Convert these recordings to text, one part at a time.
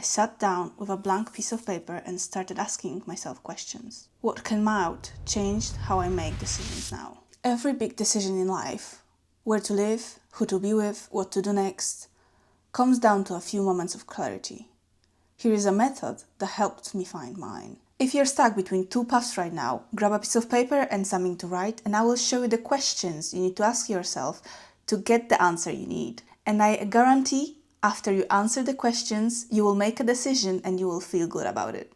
I sat down with a blank piece of paper and started asking myself questions. What came out changed how I make decisions now. Every big decision in life, where to live, who to be with, what to do next, comes down to a few moments of clarity. Here is a method that helped me find mine. If you're stuck between two paths right now, grab a piece of paper and something to write, and I will show you the questions you need to ask yourself to get the answer you need. And I guarantee, after you answer the questions, you will make a decision and you will feel good about it.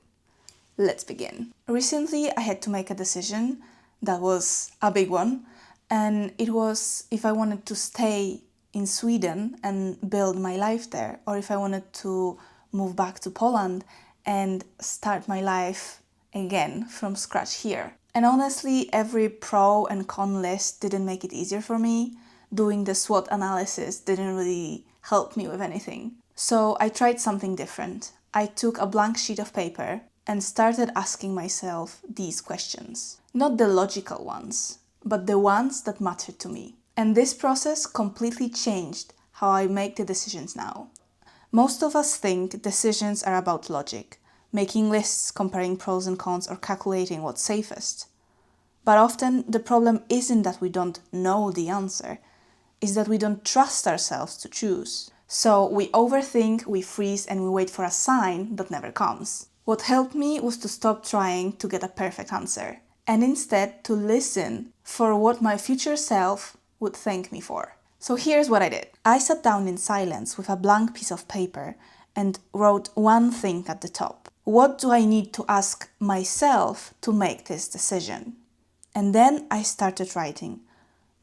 Let's begin. Recently, I had to make a decision that was a big one, and it was if I wanted to stay in Sweden and build my life there, or if I wanted to move back to Poland and start my life again from scratch here. And honestly, every pro and con list didn't make it easier for me. Doing the SWOT analysis didn't really help me with anything. So I tried something different. I took a blank sheet of paper and started asking myself these questions. Not the logical ones, but the ones that mattered to me. And this process completely changed how I make the decisions now. Most of us think decisions are about logic, making lists, comparing pros and cons, or calculating what's safest. But often the problem isn't that we don't know the answer, it's that we don't trust ourselves to choose. So we overthink, we freeze, and we wait for a sign that never comes. What helped me was to stop trying to get a perfect answer, and instead to listen for what my future self would thank me for. So here's what I did. I sat down in silence with a blank piece of paper and wrote one thing at the top. What do I need to ask myself to make this decision? And then I started writing.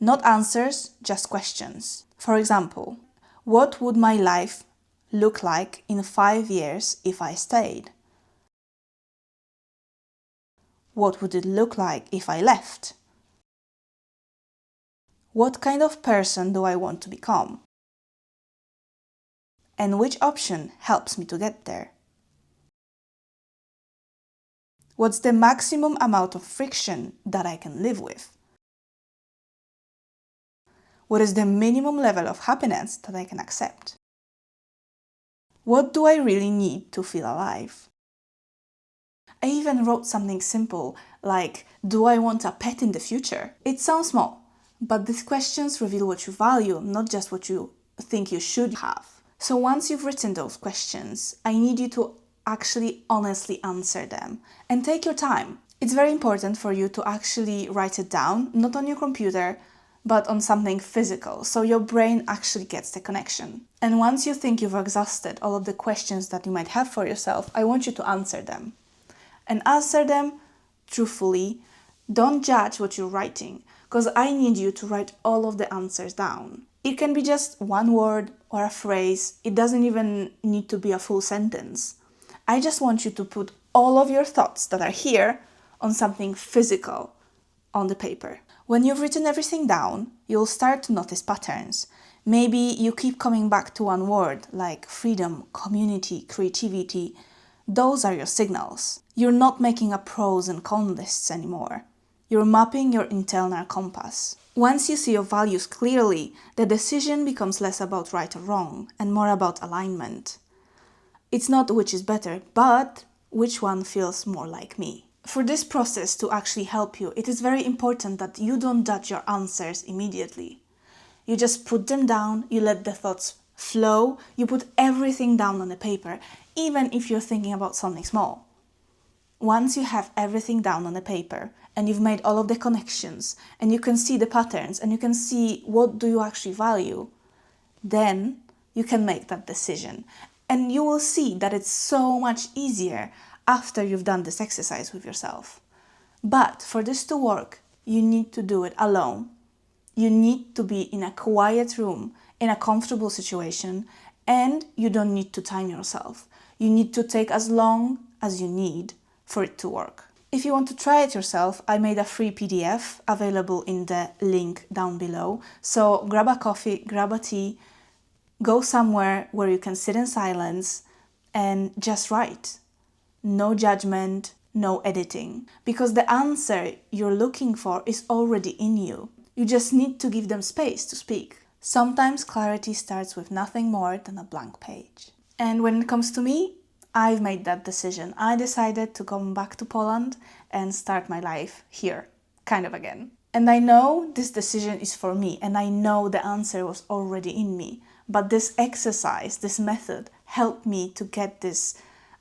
Not answers, just questions. For example, what would my life look like in 5 years if I stayed? What would it look like if I left? What kind of person do I want to become? And which option helps me to get there? What's the maximum amount of friction that I can live with? What is the minimum level of happiness that I can accept? What do I really need to feel alive? I even wrote something simple like, do I want a pet in the future? It sounds small, but these questions reveal what you value, not just what you think you should have. So once you've written those questions, I need you to actually honestly answer them and take your time. It's very important for you to actually write it down, not on your computer, but on something physical, so your brain actually gets the connection. And once you think you've exhausted all of the questions that you might have for yourself, I want you to answer them. And answer them truthfully. Don't judge what you're writing, because I need you to write all of the answers down. It can be just one word or a phrase. It doesn't even need to be a full sentence. I just want you to put all of your thoughts that are here on something physical on the paper. When you've written everything down, you'll start to notice patterns. Maybe you keep coming back to one word, like freedom, community, creativity. Those are your signals. You're not making a pros and cons lists anymore. You're mapping your internal compass. Once you see your values clearly, the decision becomes less about right or wrong and more about alignment. It's not which is better, but which one feels more like me. For this process to actually help you, it is very important that you don't judge your answers immediately. You just put them down, you let the thoughts flow, you put everything down on the paper, even if you're thinking about something small. Once you have everything down on the paper and you've made all of the connections and you can see the patterns and you can see what do you actually value, then you can make that decision. And you will see that it's so much easier after you've done this exercise with yourself. But for this to work, you need to do it alone. You need to be in a quiet room, in a comfortable situation, and you don't need to time yourself. You need to take as long as you need for it to work. If you want to try it yourself, I made a free PDF available in the link down below. So grab a coffee, grab a tea, go somewhere where you can sit in silence and just write. No judgment, no editing. Because the answer you're looking for is already in you. You just need to give them space to speak. Sometimes clarity starts with nothing more than a blank page. And when it comes to me, I've made that decision. I decided to come back to Poland and start my life here, kind of again. And I know this decision is for me, and I know the answer was already in me. But this exercise, this method, helped me to get this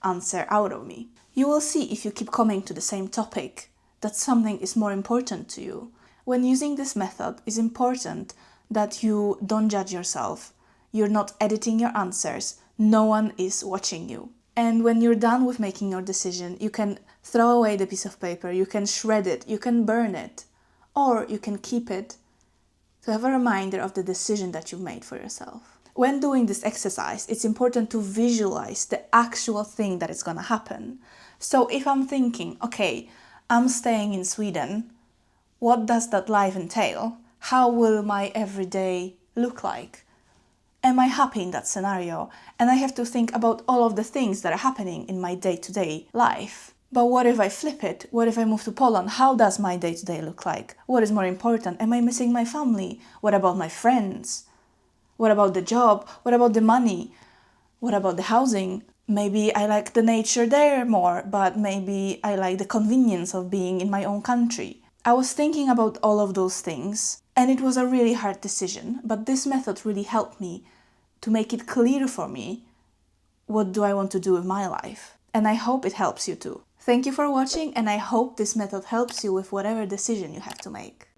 answer out of me. You will see if you keep coming to the same topic that something is more important to you. When using this method, it's important that you don't judge yourself. You're not editing your answers. No one is watching you. And when you're done with making your decision, you can throw away the piece of paper, you can shred it, you can burn it, or you can keep it to have a reminder of the decision that you've made for yourself. When doing this exercise, it's important to visualize the actual thing that is going to happen. So if I'm thinking, okay, I'm staying in Sweden, what does that life entail? How will my everyday look like? Am I happy in that scenario? And I have to think about all of the things that are happening in my day-to-day life. But what if I flip it? What if I move to Poland? How does my day-to-day look like? What is more important? Am I missing my family? What about my friends? What about the job? What about the money? What about the housing? Maybe I like the nature there more, but maybe I like the convenience of being in my own country. I was thinking about all of those things, and it was a really hard decision, but this method really helped me to make it clear for me what do I want to do with my life. And I hope it helps you too. Thank you for watching, and I hope this method helps you with whatever decision you have to make.